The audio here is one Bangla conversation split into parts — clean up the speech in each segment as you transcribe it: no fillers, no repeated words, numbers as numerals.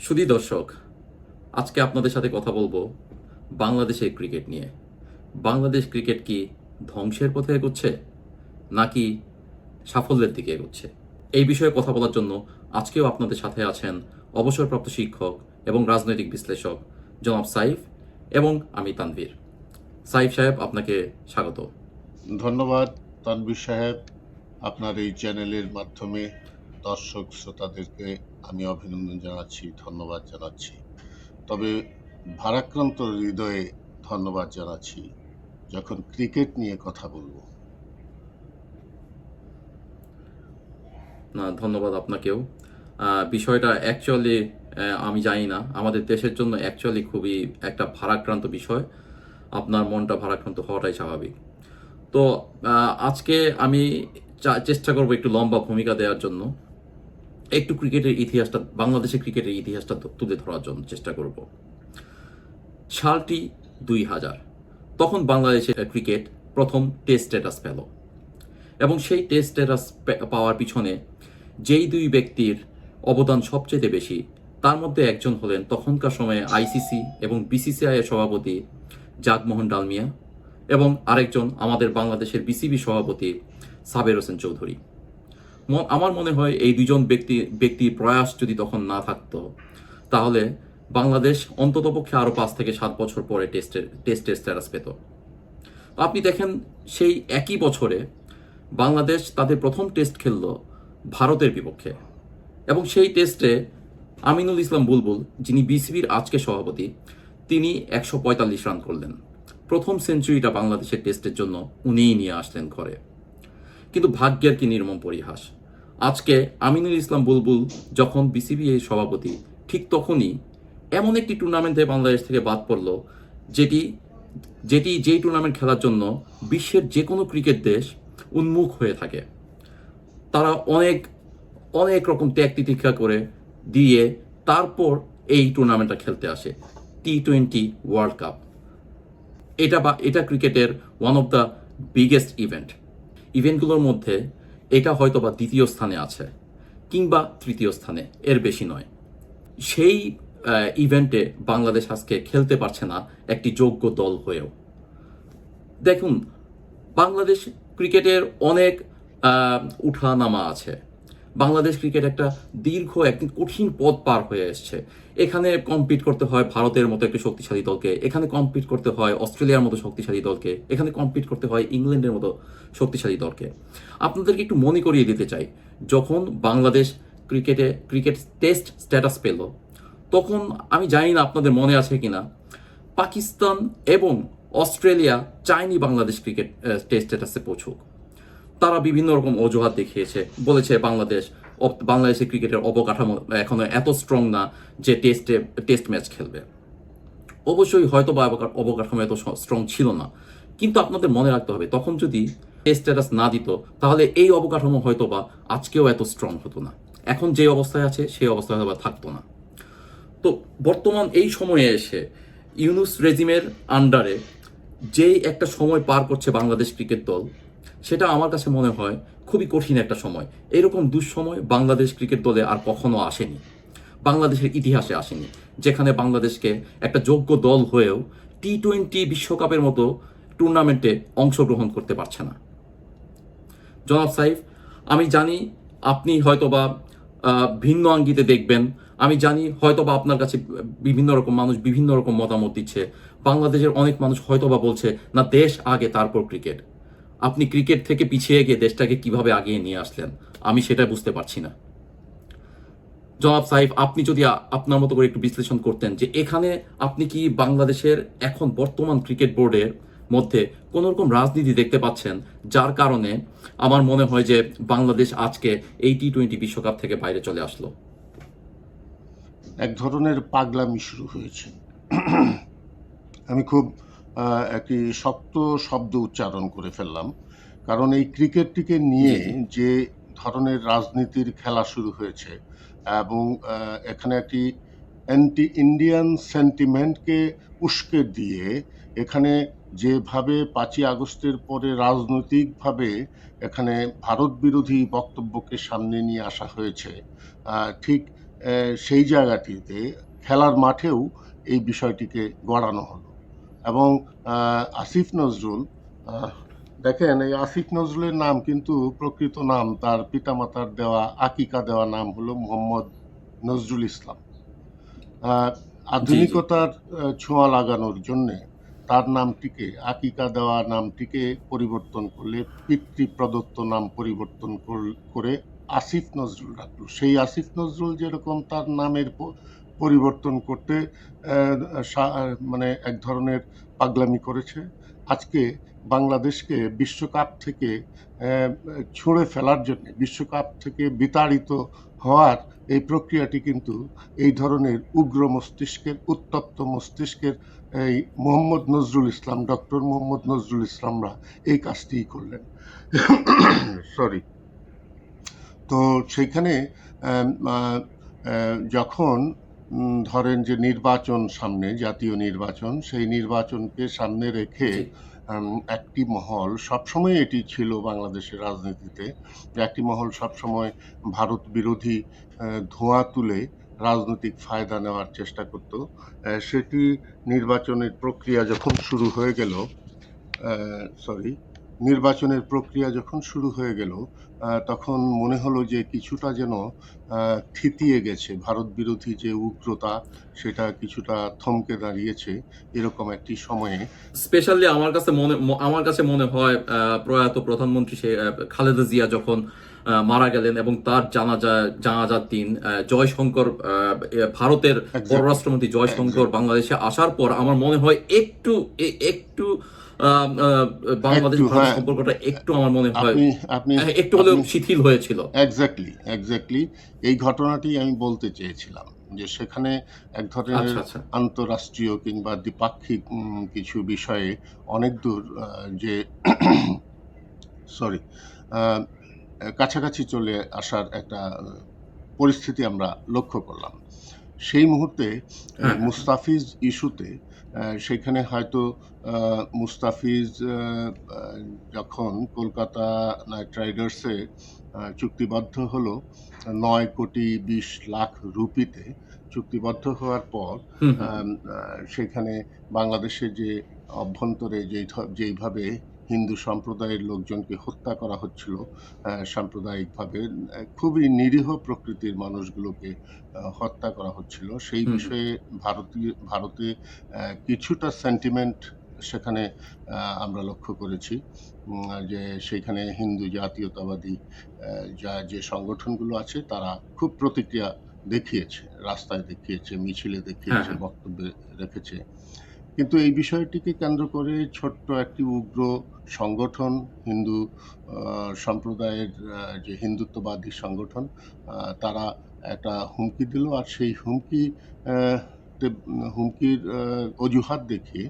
সুধী দর্শক, আজকে আপনাদের সাথে কথা বলবো বাংলাদেশের ক্রিকেট নিয়ে। বাংলাদেশ ক্রিকেট কি ধ্বংসের পথে এগোচ্ছে নাকি সাফল্যের দিকে এগোচ্ছে? এই বিষয়ে কথা বলার জন্য আজকেও আপনাদের সাথে আছেন অবসরপ্রাপ্ত শিক্ষক এবং রাজনৈতিক বিশ্লেষক জনাব সাইফ এবং আমি তানভীর। সাইফ সাহেব, আপনাকে স্বাগত। ধন্যবাদ তানভীর সাহেব। আপনার এই চ্যানেলের মাধ্যমে দর্শক শ্রোতাদেরকে আমি অভিনন্দন জানাচ্ছি, ধন্যবাদ জানাচ্ছি। তবে ভারাক্রান্ত হৃদয়ে ধন্যবাদ জানাচ্ছি যখন ক্রিকেট নিয়ে কথা বলবো। না, ধন্যবাদ আপনাকেও। বিষয়টা অ্যাকচুয়ালি আমি জানি না, আমাদের দেশের জন্য অ্যাকচুয়ালি খুবই একটা ভারাক্রান্ত বিষয়। আপনার মনটা ভারাক্রান্ত হওয়াটাই স্বাভাবিক। তো আজকে আমি চেষ্টা করব একটু লম্বা ভূমিকা দেওয়ার জন্য, একটু ক্রিকেটের ইতিহাসটা, বাংলাদেশের ক্রিকেটের ইতিহাসটা তুলে ধরার জন্য চেষ্টা করব। সালটি 2000। তখন বাংলাদেশের ক্রিকেট প্রথম টেস্ট স্ট্যাটাস পেল, এবং সেই টেস্ট স্ট্যাটাস পাওয়ার পিছনে যেই দুই ব্যক্তির অবদান সবচেয়ে বেশি, তার মধ্যে একজন হলেন তখনকার সময়ে আইসিসি এবং বিসিসিআই এর সভাপতি জাগমোহন ডালমিয়া, এবং আরেকজন আমাদের বাংলাদেশের বিসিবি সভাপতি সাবের হোসেন চৌধুরী। আমার মনে হয় এই দুজন ব্যক্তির প্রয়াস যদি তখন না থাকতো, তাহলে বাংলাদেশ অন্ততপক্ষে আরও 5 থেকে 7 বছর পরে টেস্টের স্ট্যাটাস পেত। আপনি দেখেন, সেই একই বছরে বাংলাদেশ তাদের প্রথম টেস্ট খেলল ভারতের বিপক্ষে, এবং সেই টেস্টে আমিনুল ইসলাম বুলবুল, যিনি বিসিবির আজকে সভাপতি, তিনি 145 রান করলেন। প্রথম সেঞ্চুরিটা বাংলাদেশের টেস্টের জন্য উনিই নিয়ে আসলেন ঘরে। কিন্তু ভাগ্যের কি নির্মম পরিহাস, আজকে আমিনুল ইসলাম বুলবুল যখন বিসিবি এর সভাপতি, ঠিক তখনই এমন একটি টুর্নামেন্টে বাংলাদেশ থেকে বাদ পড়ল, যেটি যেই টুর্নামেন্ট খেলার জন্য বিশ্বের যে কোনো ক্রিকেট দেশ উন্মুখ হয়ে থাকে। তারা অনেক অনেক রকম ত্যাগ তিতিক্ষা করে দিয়ে তারপর এই টুর্নামেন্টটা খেলতে আসে, T20 ওয়ার্ল্ড কাপ। এটা ক্রিকেটের ওয়ান অফ দ্য বিগেস্ট ইভেন্টগুলোর মধ্যে এটা হয়তো বা দ্বিতীয় স্থানে আছে, কিংবা তৃতীয় স্থানে, এর বেশি নয়। সেই ইভেন্টে বাংলাদেশ আজকে খেলতে পারছে না একটি যোগ্য দল হয়েও। দেখুন, বাংলাদেশ ক্রিকেটের অনেক উঠানামা আছে। বাংলাদেশ ক্রিকেট একটা দীর্ঘ, একদিন কঠিন পথ পার হয়ে এসছে। এখানে কম্পিট করতে হয় ভারতের মতো একটি শক্তিশালী দলকে, এখানে কম্পিট করতে হয় অস্ট্রেলিয়ার মতো শক্তিশালী দলকে, এখানে কম্পিট করতে হয় ইংল্যান্ডের মতো শক্তিশালী দলকে। আপনাদেরকে একটু মনে করিয়ে দিতে চাই, যখন বাংলাদেশ ক্রিকেট টেস্ট স্ট্যাটাস পেল, তখন আমি জানি না আপনাদের মনে আছে কিনা, পাকিস্তান এবং অস্ট্রেলিয়া চায়নি বাংলাদেশ ক্রিকেট টেস্ট স্ট্যাটাসে পৌঁছুক। তারা বিভিন্ন রকম অজুহাত দেখিয়েছে, বলেছে বাংলাদেশের ক্রিকেটের অবকাঠামো এখনো এত স্ট্রং না যে টেস্ট ম্যাচ খেলবে। অবশ্যই হয়তো বা অবকাঠামো এত স্ট্রং ছিল না, কিন্তু আপনাদের মনে রাখতে হবে, তখন যদি টেস্ট স্ট্যাটাস না দিত, তাহলে এই অবকাঠামো হয়তো বা আজকেও এত স্ট্রং হতো না। এখন যে অবস্থায় আছে সেই অবস্থায় হয়তো থাকতো না। তো বর্তমান এই সময়ে এসে ইউনুস রেজিমের আন্ডারে যেই একটা সময় পার করছে বাংলাদেশ ক্রিকেট দল, সেটা আমার কাছে মনে হয় খুবই কঠিন একটা সময়। এরকম দুঃসময় বাংলাদেশ ক্রিকেট দলে আর কখনো আসেনি, বাংলাদেশের ইতিহাসে আসেনি, যেখানে বাংলাদেশকে একটা যোগ্য দল হয়েও T20 বিশ্বকাপের মতো টুর্নামেন্টে অংশগ্রহণ করতে পারছে না। জনাব সাইফ, আমি জানি আপনি হয়তোবা ভিন্ন আঙ্গিতে দেখবেন, আমি জানি হয়তোবা আপনার কাছে বিভিন্ন রকম মানুষ বিভিন্ন রকম মতামত দিচ্ছে। বাংলাদেশের অনেক মানুষ হয়তোবা বলছে, না, দেশ আগে তারপর ক্রিকেট। আপনি ক্রিকেট থেকে পিছিয়ে গিয়ে দেশটাকে কিভাবে আগিয়ে নিয়ে আসলেন, আমি সেটা বুঝতে পারছি না। জনাব সাইফ, আপনি যদি আপনার মতো করে একটু বিশ্লেষণ করতেন, যে এখানে আপনি কি বাংলাদেশের এখন বর্তমান ক্রিকেট বোর্ডের মধ্যে কোনো রকম রাজনীতি দেখতে পাচ্ছেন, যার কারণে আমার মনে হয় যে বাংলাদেশ আজকে এই T20 বিশ্বকাপ থেকে বাইরে চলে আসলো? এক ধরনের পাগলামি শুরু হয়েছে। আমি খুব একটি শক্ত শব্দ উচ্চারণ করে ফেললাম, কারণ এই ক্রিকেটটিকে নিয়ে যে ধরনের রাজনীতির খেলা শুরু হয়েছে, এবং এখানে একটি অ্যান্টি ইন্ডিয়ান সেন্টিমেন্টকে উস্কে দিয়ে এখানে যেভাবে 5ই আগস্টের পরে রাজনৈতিকভাবে এখানে ভারত বিরোধী বক্তব্যকে সামনে নিয়ে আসা হয়েছে, ঠিক সেই জায়গাটিতে খেলার মাঠেও এই বিষয়টিকে গড়ানো হলো এবং আসিফ নজরুল, আহ, দেখেন এই আসিফ নজরুলের নাম কিন্তু প্রকৃত নাম, তার পিতামাতার দেওয়া আকিকা দেওয়া নাম হলো মোহাম্মদ নজরুল ইসলাম। আহ, জি জি। আধুনিকতার ছোঁয়া লাগানোর জন্যে তার নামটিকে, আকিকা দেওয়া নামটিকে পরিবর্তন করলে, পিতৃ প্রদত্ত নাম পরিবর্তন করে আসিফ নজরুল রাখলো। সেই আসিফ নজরুল যেরকম তার নামের পরিবর্তন করতে মানে এক ধরনের পাগলামি করেছে, আজকে বাংলাদেশকে বিশ্বকাপ থেকে ছুঁড়ে ফেলার জন্য, বিশ্বকাপ থেকে বিতাড়িত হওয়ার এই প্রক্রিয়াটি কিন্তু এই ধরনের উগ্র মস্তিষ্কের, উত্তপ্ত মস্তিষ্কের এই মোহাম্মদ নজরুল ইসলাম, ডক্টর মোহাম্মদ নজরুল ইসলামরা এই কাজটিই করলেন। সরি। তো সেইখানে যখন ধরেন যে নির্বাচন সামনে, জাতীয় নির্বাচন, সেই নির্বাচনকে সামনে রেখে জি। একটি মহল, সবসময় এটি ছিল বাংলাদেশের রাজনীতিতে, একটি মহল সবসময় ভারত বিরোধী ধোঁয়া তুলে রাজনৈতিক ফায়দা নেওয়ার চেষ্টা করত। সেটি নির্বাচনের প্রক্রিয়া যখন শুরু হয়ে গেল, নির্বাচনের প্রক্রিয়া যখন শুরু হয়ে গেল, তখন মনে হলো যে কিছুটা যেন থিতিয়ে গেছে, ভারত বিরোধী যে উগ্রতা সেটা কিছুটা থমকে দাঁড়িয়েছে। এরকম একটি সময়ে স্পেশালি আমার কাছে মনে হয় প্রয়াত প্রধানমন্ত্রী খালেদা জিয়া যখন মারা গেলেন এবং তার জানাজার দিন জয়শঙ্কর ভারতের Exactly. পররাষ্ট্রমন্ত্রী জয়শঙ্কর Exactly. বাংলাদেশে আসার পর আমার মনে হয় একটু বাংলাদেশ একটু, ভারত হ্যাঁ, সম্পর্কটা একটু আমার মনে হয় আপনি আপনি একটু হলেও আপনি শিথিল হয়েছিল। এক্স্যাক্টলি এই ঘটনাটি আমি বলতে চেয়েছিলাম, যে সেখানে এক ধরনের আচ্ছা আচ্ছা। আন্তরাষ্ট্রীয় কিংবা দ্বিপাক্ষিক কিছু বিষয়ে অনেক দূর যে সরি কাছাকাছি চলে আসার একটা পরিস্থিতি আমরা লক্ষ্য করলাম। সেই মুহূর্তে হ্যাঁ হ্যাঁ। মুস্তাফিজ ইস্যুতে সেখানে হয়তো মুস্তাফিজ যখন কলকাতা নাইট রাইডার্সে চুক্তিবদ্ধ হলো 9,20,00,000 রুপিতে চুক্তিবদ্ধ হওয়ার পর হুম হুম। সেখানে বাংলাদেশে যে অভ্যন্তরে যেইভাবে হিন্দু সম্প্রদায়ের লোকজনকে হত্যা করা হচ্ছিল সাম্প্রদায়িকভাবে, খুবই নিরীহ প্রকৃতির মানুষগুলোকে হত্যা করা হচ্ছিল, সেই হুম হুম। বিষয়ে ভারতে কিছুটা সেন্টিমেন্ট সেখানে আমরা লক্ষ্য করেছি, যে সেখানে হিন্দু জাতীয়তাবাদী যে সংগঠনগুলো আছে তারা খুব প্রতিক্রিয়া দেখিয়েছে, রাস্তায় দেখিয়েছে, মিছিলে হ্যাঁ দেখিয়েছে, হ্যাঁ। বক্তব্যে রেখেছে। কিন্তু এই বিষয়টিকে কেন্দ্র করে ছোট্ট একটি উগ্র সংগঠন, হিন্দু সম্প্রদায়ের যে হিন্দুত্ববাদী সংগঠন, তারা একটা হুমকি দিল, আর সেই হুমকির অজুহাত দেখিয়ে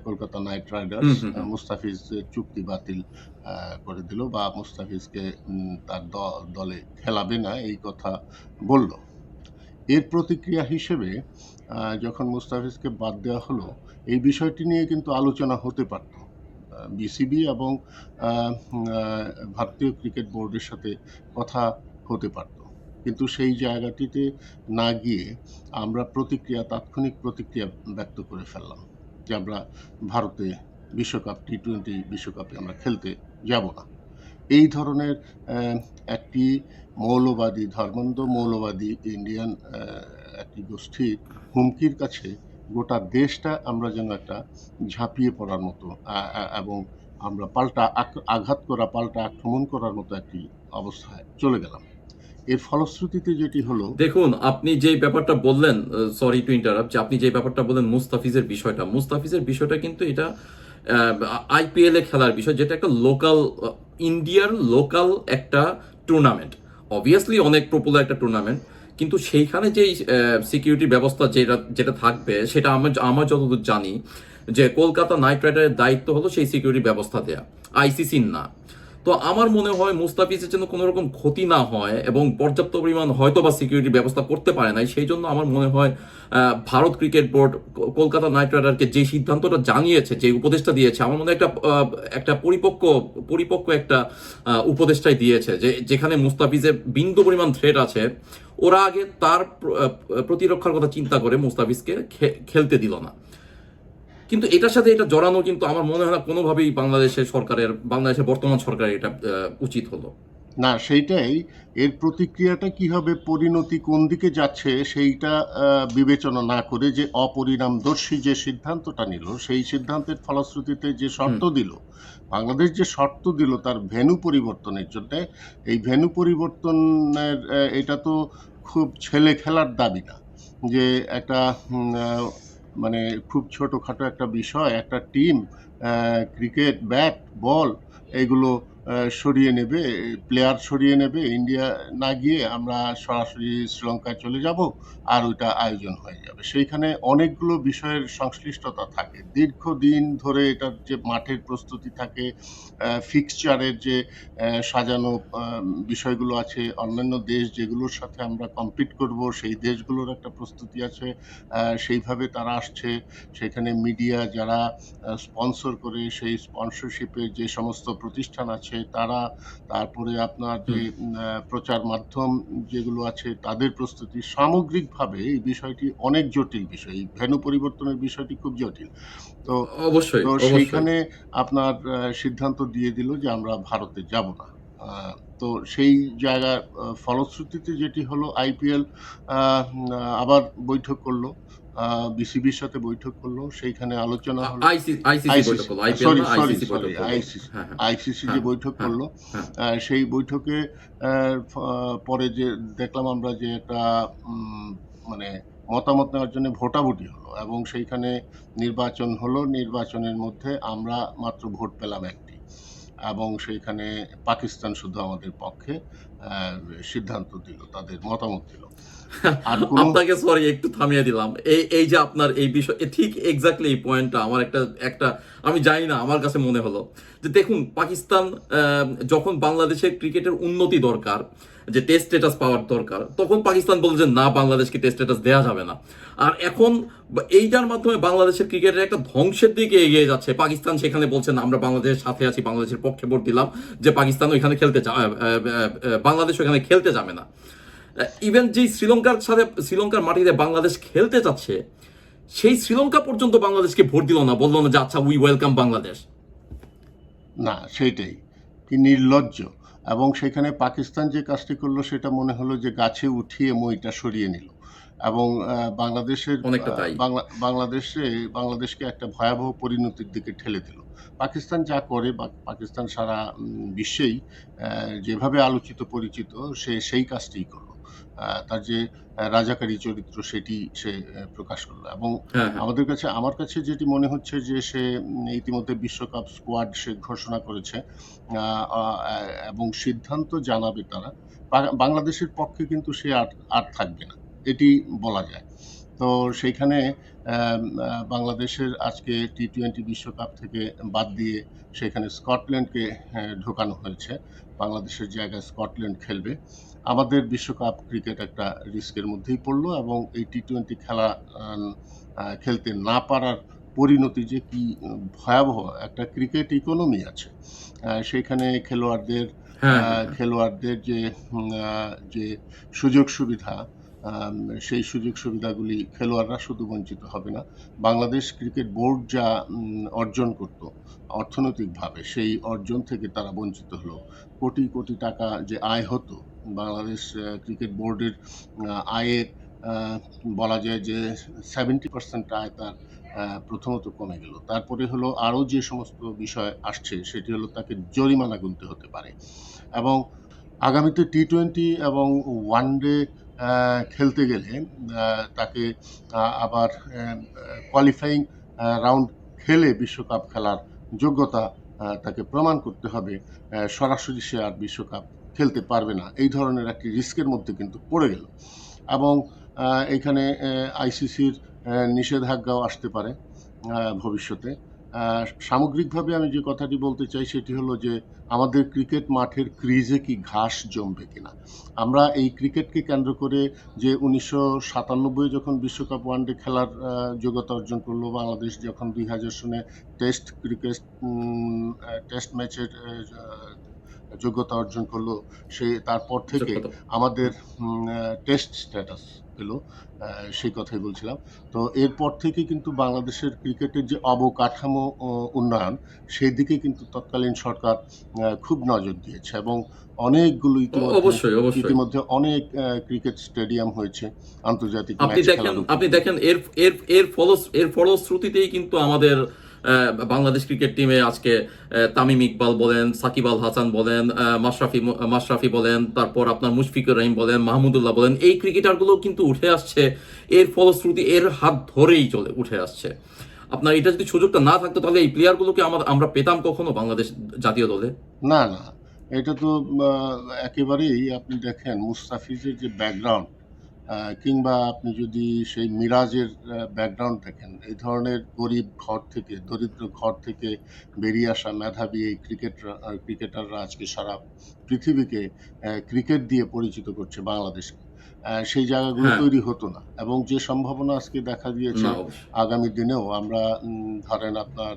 কলকাতা নাইট রাইডার্স হুম হুম হুম। মুস্তাফিজের চুক্তি বাতিল করে দিল, বা মুস্তাফিজকে তার দলে খেলাবে না এই কথা বলল। এর প্রতিক্রিয়া হিসেবে যখন মুস্তাফিজকে বাদ দেওয়া হলো, এই বিষয়টি নিয়ে কিন্তু আলোচনা হতে পারত, বিসিবি এবং ভারতীয় ক্রিকেট বোর্ডের সাথে কথা হতে পারত, কিন্তু সেই জায়গাটিতে না গিয়ে আমরা তাৎক্ষণিক প্রতিক্রিয়া ব্যক্ত করে ফেললাম যে আমরা ভারতে T20 বিশ্বকাপে আমরা খেলতে যাব না। এই ধরনের একটি ধর্মান্ধ মৌলবাদী ইন্ডিয়ান একটি গোষ্ঠীর হুমকির কাছে গোটা দেশটা আমরা যেন একটা ঝাঁপিয়ে পড়ার মতো এবং আমরা পাল্টা আক্রমণ করার মতো একটি অবস্থায় চলে গেলাম। এর ফলশ্রুতিতে যেটি হলো, দেখুন, আপনি যেই ব্যাপারটা বললেন, সরি টু ইন্টারাপ্ট, যে আপনি যে ব্যাপারটা বললেন মুস্তাফিজের বিষয়টা কিন্তু এটা আইপিএল এ খেলার বিষয়, যেটা একটা ইন্ডিয়ার লোকাল একটা টুর্নামেন্ট, অবভিয়াসলি অনেক পপুলার একটা টুর্নামেন্ট, কিন্তু সেইখানে যেই সিকিউরিটি ব্যবস্থা যেটা থাকবে সেটা আমার যতদূর জানি যে কলকাতা নাইট রাইডারের দায়িত্ব হলো সেই সিকিউরিটি ব্যবস্থা দেয়া, আইসিসির না। তো আমার মনে হয় মুস্তাফিজের যেন কোনো রকম ক্ষতি না হয় এবং পর্যাপ্ত পরিমাণ হয়তো বা সিকিউরিটি ব্যবস্থা করতে পারে নাই, সেই জন্য আমার মনে হয় Bharat cricket board Kolkata knight রাইডারকে যে সিদ্ধান্তটা জানিয়েছে, যে উপদেশটা দিয়েছে, আমার মনে হয় একটা পরিপক্ক একটা উপদেশটাই দিয়েছে, যে যেখানে মুস্তাফিজের বিন্দু পরিমাণ থ্রেট আছে, ওরা আগে তার প্রতিরক্ষার কথা চিন্তা করে মুস্তাফিজকে খেলতে দিল না। কিন্তু এটার সাথে এটা জড়ানো কিন্তু আমার মনে হয় না কোনোভাবেই বাংলাদেশের বর্তমান সরকারের এটা উচিত হলো না, সেইটাই। এর প্রতিক্রিয়াটা কি হবে, পরিণতি কোন দিকে যাচ্ছে সেইটা বিবেচনা না করে যে অপরিণামদর্শী যে সিদ্ধান্তটা নিল, সেই সিদ্ধান্তের ফলশ্রুতিতে যে শর্ত দিল, বাংলাদেশ যে শর্ত দিল তার ভেন্যু পরিবর্তনের জন্য, এই ভেন্যু পরিবর্তনের এটা তো খুব ছেলে খেলার দাবি না যে একটা মানে খুব ছোটোখাটো একটা বিষয়, একটা টিম ক্রিকেট ব্যাট বল এগুলো সরিয়ে নেবে, প্লেয়ার সরিয়ে নেবে, ইন্ডিয়া না গিয়ে আমরা সরাসরি শ্রীলঙ্কায় চলে যাব আর ওইটা আয়োজন হয়ে যাবে। সেইখানে অনেকগুলো বিষয়ের সংশ্লিষ্টতা থাকে, দীর্ঘদিন ধরে এটার যে মাঠের প্রস্তুতি থাকে, ফিক্সচারের যে সাজানো বিষয়গুলো আছে, অন্যান্য দেশ যেগুলোর সাথে আমরা কম্পিট করব সেই দেশগুলোর একটা প্রস্তুতি আছে, সেইভাবে তারা আসছে। সেখানে মিডিয়া যারা স্পন্সর করে, সেই স্পন্সরশিপে যে সমস্ত প্রতিষ্ঠান আছে তারা, তারপরে আপনার যে প্রচার মাধ্যম যেগুলো আছে তাদের প্রস্তুতি, সামগ্রিকভাবে এই বিষয়টি অনেক জটিল বিষয়। এই ভেন্যু পরিবর্তনের বিষয়টি খুব জটিল। তো অবশ্যই তো অবশ্যই সেইখানে আপনার সিদ্ধান্ত দিয়ে দিল যে আমরা ভারতে যাব না। তো সেই জায়গার ফলশ্রুতিতে যেটি হলো, আইপিএল আবার বৈঠক করলো, বিসিবির সাথে বৈঠক করলো, সেইখানে আলোচনা হলো। আইসিসি বৈঠক আইসিসি, হলো, আইপিএল সরি না, সরি আইসিসি সরি বৈঠক হলো। আইসিসি, হ্যাঁ হ্যাঁ আইসিসি যে হ্যাঁ বৈঠক হ্যাঁ করলো, হ্যাঁ সেই বৈঠকে পরে যে দেখলাম আমরা যে একটা মানে মতামত নেওয়ার জন্য ভোটাভুটি হলো এবং সেইখানে নির্বাচন হলো। নির্বাচনের মধ্যে আমরা মাত্র ভোট পেলাম একটি, এবং সেইখানে পাকিস্তান শুধু আমাদের পক্ষে সিদ্ধান্ত দিল, তাদের মতামত দিল। আর কোনো আপনাকে সরি একটু থামিয়ে দিলাম। এই যে আপনার এই বিষয় ঠিক এক্স্যাক্টলি এই পয়েন্টটা আমার একটা আমি জানি না, আমার কাছে মনে হলো যে দেখুন, পাকিস্তান যখন বাংলাদেশের ক্রিকেটের উন্নতি দরকার, যে টেস্ট স্ট্যাটাস পাওয়ার দরকার, তখন পাকিস্তান বলে যে না, বাংলাদেশকে টেস্ট স্ট্যাটাস দেওয়া যাবে না। আর এখন এইটার মাধ্যমে বাংলাদেশের ক্রিকেটের একটা ধ্বংসের দিকে এগিয়ে যাচ্ছে। পাকিস্তান সেখানে বলছে না, আমরা বাংলাদেশের সাথে আছি, বাংলাদেশের পক্ষে ভোট দিলাম, যে পাকিস্তান ওইখানে বাংলাদেশ ওইখানে খেলতে যাবে না। ইভেন যে শ্রীলঙ্কার মাটিতে বাংলাদেশ খেলতে যাচ্ছে, সেই শ্রীলঙ্কা পর্যন্ত বাংলাদেশকে ভোট দিল না, বললো না যে আচ্ছা উই ওয়েলকাম বাংলাদেশ। না, সেইটাই কি নির্লজ্জ। এবং সেখানে পাকিস্তান যে কাজটি করলো সেটা মনে হলো যে গাছে উঠিয়ে মইটা সরিয়ে নিল এবং বাংলাদেশের অনেকটা তাই। বাংলাদেশকে একটা ভয়াবহ পরিণতির দিকে ঠেলে দিল। পাকিস্তান যা করে, পাকিস্তান সারা বিশ্বেই যেভাবে আলোচিত পরিচিত, সে সেই কাজটিই করলো। তার যে রাজাকারী চরিত্র সেটি সে প্রকাশ করলো এবং হ্যাঁ হ্যাঁ আমার কাছে যেটি মনে হচ্ছে যে সে ইতিমধ্যে বিশ্বকাপ স্কোয়াড সে ঘোষণা করেছে এবং সিদ্ধান্ত জানাবে তারা। বাংলাদেশের পক্ষে কিন্তু সে আর থাকবে না, এটি বলা যায়। তো সেইখানে বাংলাদেশের আজকে টি-20 বিশ্বকাপ থেকে বাদ দিয়ে সেখানে স্কটল্যান্ডকে ঢোকানো হয়েছে। বাংলাদেশের জায়গায় স্কটল্যান্ড খেলবে। আমাদের বিশ্বকাপ ক্রিকেট একটা রিস্কের মধ্যেই পড়লো এবং এই টি-20 খেলা খেলতে না পারার পরিণতি যে কি ভয়াবহ। একটা ক্রিকেট ইকোনমি আছে, সেখানে খেলোয়াড়দের হ্যাঁ হ্যাঁ হ্যাঁ খেলোয়াড়দের যে সুযোগ সুবিধা, সেই সুযোগ সুবিধাগুলি খেলোয়াড়রা শুধু বঞ্চিত হবে না, বাংলাদেশ ক্রিকেট বোর্ড যা অর্জন করত অর্থনৈতিকভাবে, সেই অর্জন থেকে তারা বঞ্চিত হলো। কোটি কোটি টাকা যে আয় হতো, বাংলাদেশ ক্রিকেট বোর্ডের আয়ের বলা যায় যে 70% আয় তার প্রথমত কমে গেল। তারপরে হলো আরও যে সমস্ত বিষয় আসছে, সেটি হলো তাকে জরিমানা গুনতে হতে পারে এবং আগামীতে টি-20 এবং ওয়ানডে খেলতে গেলে তাকে আবার কোয়ালিফাইং রাউন্ড খেলে বিশ্বকাপ খেলার যোগ্যতা তাকে প্রমাণ করতে হবে। সরাসরি সে আর বিশ্বকাপ খেলতে পারবে না, এই ধরনের একটি রিস্কের মধ্যে কিন্তু পড়ে গেল এবং এইখানে আইসিসির নিষেধাজ্ঞাও আসতে পারে ভবিষ্যতে। সামগ্রিকভাবে আমি যে কথাটি বলতে চাই সেটি হলো যে আমাদের ক্রিকেট মাঠের ক্রিজে কি ঘাস জমবে কিনা। আমরা এই ক্রিকেটকে কেন্দ্র করে যে 1997 যখন বিশ্বকাপ ওয়ানডে খেলার যোগ্যতা অর্জন করলো বাংলাদেশ, যখন 2000 সনে টেস্ট ক্রিকেট টেস্ট ম্যাচের যোগ্যতা অর্জন করলো, তারপর থেকে যোগ্যতা। আমাদের টেস্ট স্ট্যাটাস পেলো, সেই কথাই বলছিলাম। তো এরপর থেকে কিন্তু বাংলাদেশের ক্রিকেটের যে অবকাঠামো উন্নয়ন, সেদিকে কিন্তু তৎকালীন সরকার খুব নজর দিয়েছে এবং অনেকগুলো অবশ্যই, অবশ্যই। ইতিমধ্যে অনেক ক্রিকেট স্টেডিয়াম হয়েছে আন্তর্জাতিক ম্যাচ খেলার আপনি উপযোগী। দেখেন এর ফলশ্রুতিতেই কিন্তু আমাদের বাংলাদেশ ক্রিকেট টিমে আজকে তামিম ইকবাল বলেন, সাকিব আল হাসান বলেন, মাশরাফি বলেন, তারপর আপনার মুশফিকুর রহিম বলেন, মাহমুদুল্লাহ বলেন, এই ক্রিকেটারগুলো কিন্তু উঠে আসছে এর ফলশ্রুতি, এর হাত ধরেই উঠে আসছে। আপনার এটা যদি সুযোগটা না থাকতো তাহলে এই প্লেয়ারগুলোকে আমরা পেতাম কখনো বাংলাদেশ জাতীয় দলে? না, না। এটা তো একেবারেই, আপনি দেখেন মুস্তাফিজের যে ব্যাকগ্রাউন্ড, কিংবা আপনি যদি সেই মিরাজের ব্যাকগ্রাউন্ড দেখেন, এই ধরনের গরিব ঘর থেকে, দরিদ্র ঘর থেকে বেরিয়ে আসা মেধাবী এই ক্রিকেটাররা আজকে সারা পৃথিবীকে ক্রিকেট দিয়ে পরিচিত করছে বাংলাদেশকে। সেই জায়গাগুলো হ্যাঁ। তৈরি হতো না এবং যে সম্ভাবনা আজকে দেখা দিয়েছে না, অবশ্যই। আগামী দিনেও আমরা ধরেন আপনার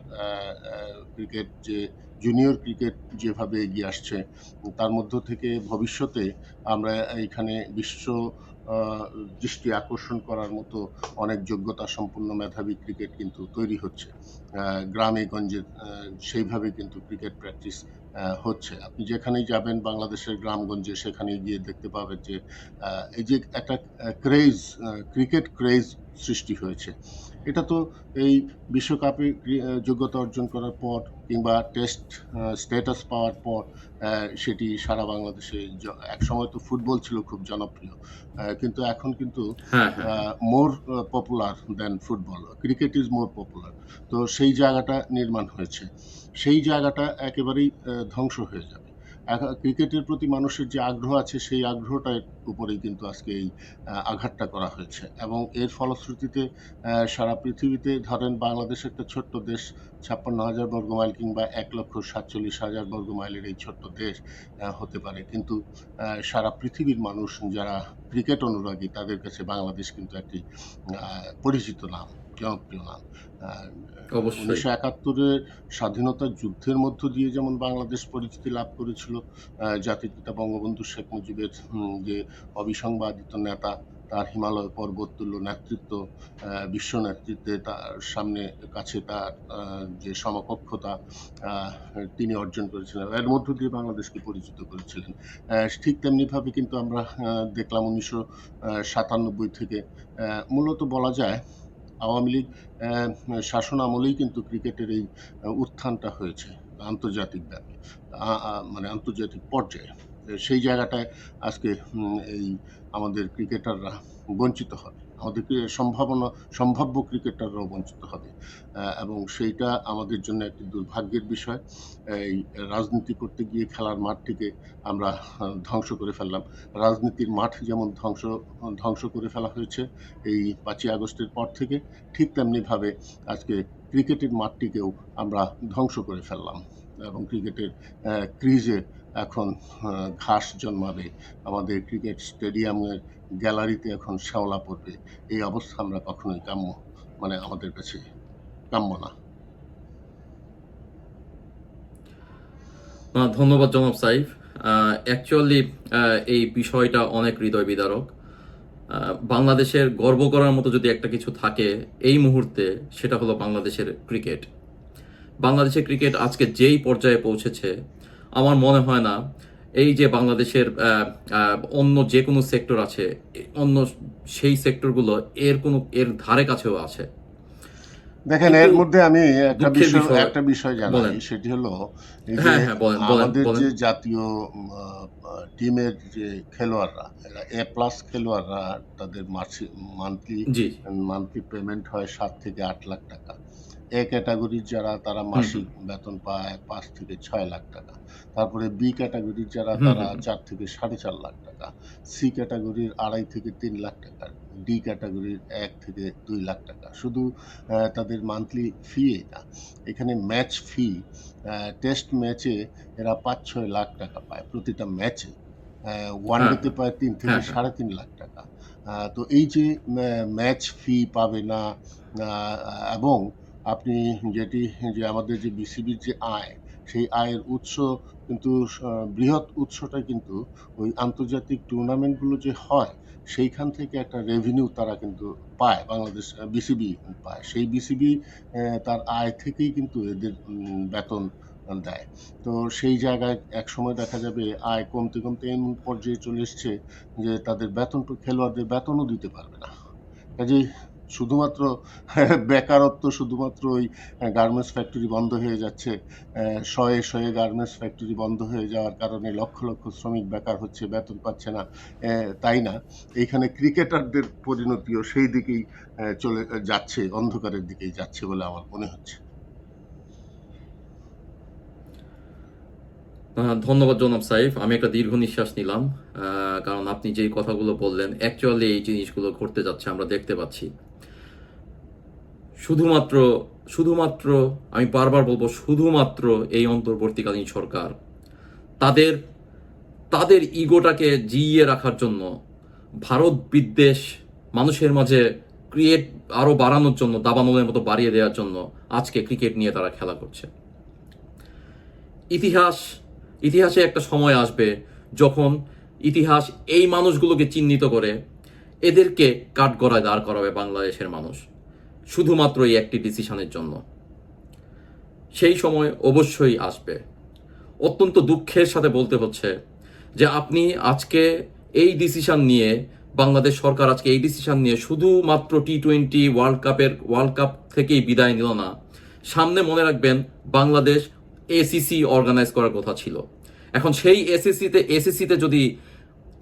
ক্রিকেট যে জুনিয়র ক্রিকেট যেভাবে এগিয়ে আসছে, তার মধ্য থেকে ভবিষ্যতে আমরা এইখানে বিশ্ব দৃষ্টি আকর্ষণ করার মতো অনেক যোগ্যতা সম্পন্ন মেধাবী ক্রিকেট কিন্তু তৈরি হচ্ছে। গ্রামে গঞ্জে সেইভাবে কিন্তু ক্রিকেট প্র্যাকটিস হচ্ছে। আপনি যেখানেই যাবেন বাংলাদেশের গ্রামগঞ্জে, সেখানে গিয়ে দেখতে পাবেন যে এই যে একটা ক্রেজ, ক্রিকেট ক্রেজ সৃষ্টি হয়েছে। এটা তো এই বিশ্বকাপে যোগ্যতা অর্জন করার পর কিংবা টেস্ট স্ট্যাটাস পাওয়ার পর সেটি সারা বাংলাদেশে, একসময় তো ফুটবল ছিল খুব জনপ্রিয়, কিন্তু এখন কিন্তু হ্যাঁ, হ্যাঁ, হ্যাঁ। More popular than football, cricket is more popular. তো সেই জায়গাটা নির্মাণ হয়েছে, সেই জায়গাটা একেবারেই ধ্বংস হয়ে যাবে। ক্রিকেটের প্রতি মানুষের যে আগ্রহ আছে, সেই আগ্রহটার উপরেই কিন্তু আজকে এই আঘাতটা করা হয়েছে এবং এর ফলশ্রুতিতে সারা পৃথিবীতে, ধরেন বাংলাদেশ একটা ছোট্ট দেশ, 56,000 বর্গমাইল কিংবা 1,47,000 বর্গমাইলের এই ছোট্ট দেশ হতে পারে, কিন্তু সারা পৃথিবীর মানুষ যারা ক্রিকেট অনুরাগী, তাদের কাছে বাংলাদেশ কিন্তু একটি পরিচিত নাম, জনপ্রিয় নাম। অবশ্যই। 1971-এর স্বাধীনতা যুদ্ধের মধ্য দিয়ে যেমন বাংলাদেশ পরিচিতি লাভ করেছিল, জাতির পিতা বঙ্গবন্ধু শেখ মুজিবের যে অবিসংবাদিত নেতা, তার হিমালয় পর্বত তুল্য নেতৃত্ব, বিশ্ব নেতৃত্বে তার সামনে কাছে তার যে সমকক্ষতা তিনি অর্জন করেছিলেন, এর মধ্য দিয়ে বাংলাদেশকে পরিচিত করেছিলেন। ঠিক তেমনিভাবে কিন্তু আমরা দেখলাম 1997 থেকে মূলত বলা যায় আওয়ামী লীগ শাসন আমলেই কিন্তু ক্রিকেটের এই উত্থানটা হয়েছে আন্তর্জাতিক ব্যাপী, মানে আন্তর্জাতিক পর্যায়ে। সেই জায়গাটায় আজকে এই আমাদের ক্রিকেটাররা বঞ্চিত হবে, আমাদের সম্ভাব্য ক্রিকেটাররাও বঞ্চিত হবে, এবং সেইটা আমাদের জন্য একটি দুর্ভাগ্যের বিষয়। এই রাজনীতি করতে গিয়ে খেলার মাঠটিকে আমরা ধ্বংস করে ফেললাম। রাজনীতির মাঠ যেমন ধ্বংস করে ফেলা হয়েছে এই 5ই আগস্টের পর থেকে, ঠিক তেমনিভাবে আজকে ক্রিকেটের মাঠটিকেও আমরা ধ্বংস করে ফেললাম এবং ক্রিকেটের ক্রিজে এখন ঘাস জন্মাবে, আমাদের ক্রিকেট স্টেডিয়ামের গ্যালারিতে এখন শ্যাওলা পড়বে। এই অবস্থা আমরা কখনোই মানে আমাদের কাছে কাম্য না। ধন্যবাদ জনাব সাইফ। অ্যাকচুয়ালি এই বিষয়টা অনেক হৃদয় বিদারক। বাংলাদেশের গর্ব করার মতো যদি একটা কিছু থাকে এই মুহূর্তে, সেটা হলো বাংলাদেশের ক্রিকেট। বাংলাদেশের ক্রিকেট আজকে যেই পর্যায়ে পৌঁছেছে, আমার মনে হয় না এই যে বাংলাদেশের অন্য যে কোনো সেক্টর আছে, অন্য সেই সেক্টরগুলো এর ধারে কাছেও আছে। দেখেন, এর মধ্যে আমি একটা বিষয় বলেন। জানাই, সেটি হলো এই যে হ্যাঁ, হ্যাঁ, বলেন, বলেন, আমাদের বলেন। যে জাতীয় টিমের যে খেলোয়াড়রা, এরা A+ খেলোয়াড়রা, তাদের মান্থলি জি। মান্থলি পেমেন্ট হয় 7 থেকে 8 লাখ টাকা। এ ক্যাটাগরির যারা তারা মাসিক বেতন পায় ৫ থেকে ৬ লাখ টাকা। তারপরে বি ক্যাটাগরির যারা হুম তারা হুম হুম ৪ থেকে ৪.৫ লাখ টাকা। সি ক্যাটাগরির ২.৫ থেকে ৩ লাখ টাকা। ডি ক্যাটাগরির ১ থেকে ২ লাখ টাকা। শুধু তাদের মান্থলি ফি না। এখানে ম্যাচ ফি, টেস্ট ম্যাচে এরা ৫-৬ লাখ টাকা পায় প্রতিটা ম্যাচে। হ্যাঁ ওয়ানডেতে হ্যাঁ পায় ৩ থেকে হ্যাঁ হ্যাঁ ৩.৫ লাখ টাকা। তো এই যে ম্যাচ ফি পাবে না, আ এবং আপনি যেটি যে আমাদের যে বিসিবির যে আয়, সেই আয়ের উৎস কিন্তু বৃহৎ উৎসটা কিন্তু ওই আন্তর্জাতিক টুর্নামেন্টগুলো যে হয়, সেইখান থেকে একটা রেভিনিউ তারা কিন্তু পায়, বাংলাদেশ বিসিবি পায়। সেই বিসিবি তার আয় থেকেই কিন্তু এদের বেতন দেয়। তো সেই জায়গায় একসময় দেখা যাবে আয় কমতে, কমতে এমন পর্যায়ে চলে এসছে যে তাদের খেলোয়াড়দের বেতনও দিতে পারবে না। কাজেই শুধুমাত্র বেকারত্ব শুধুমাত্র ওই গার্মেন্টস ফ্যাক্টরি বন্ধ হয়ে যাচ্ছে। শয়ে, শয়ে গার্মেন্টস ফ্যাক্টরি বন্ধ হয়ে যাওয়ার কারণে লক্ষ, লক্ষ শ্রমিক বেকার হচ্ছে, বেতন পাচ্ছে না। তাই না, এইখানে ক্রিকেটারদের পরিণতিও সেই দিকেই চলে যাচ্ছে, অন্ধকারের দিকেই যাচ্ছে বলে আমার মনে হচ্ছে। ধন্যবাদ জনাব সাইফ। আমি একটা দীর্ঘ নিঃশ্বাস নিলাম, কারণ আপনি যেই কথাগুলো বললেন অ্যাকচুয়ালি এই জিনিসগুলো ঘটতে যাচ্ছে, আমরা দেখতে পাচ্ছি। শুধুমাত্র শুধুমাত্র আমি বারবার বলবো, শুধুমাত্র এই অন্তর্বর্তীকালীন সরকার তাদের তাদের ইগোটাকে জিইয়ে রাখার জন্য, ভারত বিদ্বেষ মানুষের মাঝে ক্রিয়েট আরো বাড়ানোর জন্য, দাবানলের মতো বাড়িয়ে দেওয়ার জন্য আজকে ক্রিকেট নিয়ে তারা খেলা করছে। ইতিহাসে একটা সময় আসবে যখন ইতিহাস এই মানুষগুলোকে চিহ্নিত করে এদেরকে কাঠগড়ায় দাঁড় করাবে বাংলাদেশের মানুষ, শুধুমাত্র এই একটি ডিসিশনের জন্য। সেই সময় অবশ্যই আসবে। অত্যন্ত দুঃখের সাথে বলতে হচ্ছে যে আপনি আজকে এই ডিসিশন নিয়ে, বাংলাদেশ সরকার আজকে এই ডিসিশন নিয়ে শুধুমাত্র টি-20 ওয়ার্ল্ড কাপ থেকেই বিদায় নিল না, সামনে মনে রাখবেন বাংলাদেশ এসিসি অর্গানাইজ করার কথা ছিল। এখন সেই এসিসিতে যদি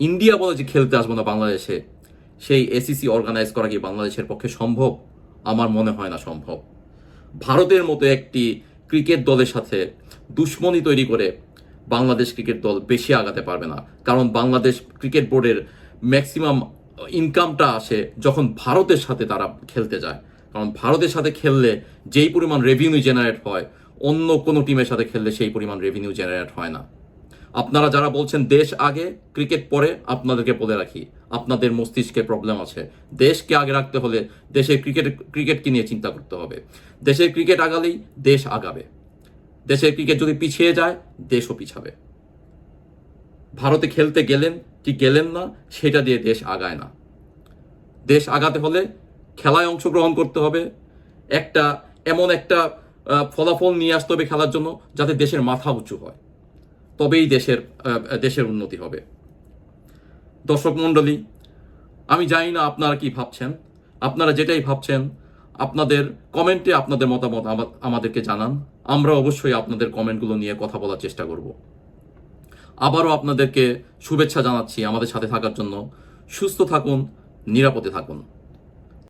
ইন্ডিয়া বলে যে খেলতে আসবো না বাংলাদেশে, সেই এসিসি অর্গানাইজ করা কি বাংলাদেশের পক্ষে সম্ভব? আমার মনে হয় না সম্ভব। ভারতের মতো একটি ক্রিকেট দলের সাথে দুশ্মনী তৈরি করে বাংলাদেশ ক্রিকেট দল বেশি আগাতে পারবে না, কারণ বাংলাদেশ ক্রিকেট বোর্ডের ম্যাক্সিমাম ইনকামটা আসে যখন ভারতের সাথে তারা খেলতে যায়। কারণ ভারতের সাথে খেললে যেই পরিমাণ রেভিনিউ জেনারেট হয়, অন্য কোনো টিমের সাথে খেললে সেই পরিমাণ রেভিনিউ জেনারেট হয় না। আপনারা যারা বলছেন দেশ আগে ক্রিকেট পরে, আপনাদেরকে বলে রাখি আপনাদের মস্তিষ্কে প্রবলেম আছে। দেশকে আগে রাখতে হলে দেশের ক্রিকেটকে নিয়ে চিন্তা করতে হবে। দেশের ক্রিকেট আগালেই দেশ আগাবে। দেশের ক্রিকেট যদি পিছিয়ে যায়, দেশও পিছাবে। ভারতে খেলতে গেলেন কি গেলেন না, সেটা দিয়ে দেশ আগায় না। দেশ আগাতে হলে খেলায় অংশগ্রহণ করতে হবে, এমন একটা ফলাফল নিয়ে আসতে হবে খেলার জন্য যাতে দেশের মাথা উঁচু হয়, তবেই দেশের উন্নতি হবে। দর্শক মণ্ডলী, আমি জানি না আপনারা কি ভাবছেন। আপনারা যেটাই ভাবছেন আপনাদের কমেন্টে আপনাদের মতামত আমাদেরকে জানান। আমরা অবশ্যই আপনাদের কমেন্টগুলো নিয়ে কথা বলার চেষ্টা করব। আবারও আপনাদেরকে শুভেচ্ছা জানাচ্ছি আমাদের সাথে থাকার জন্য। সুস্থ থাকুন, নিরাপদে থাকুন।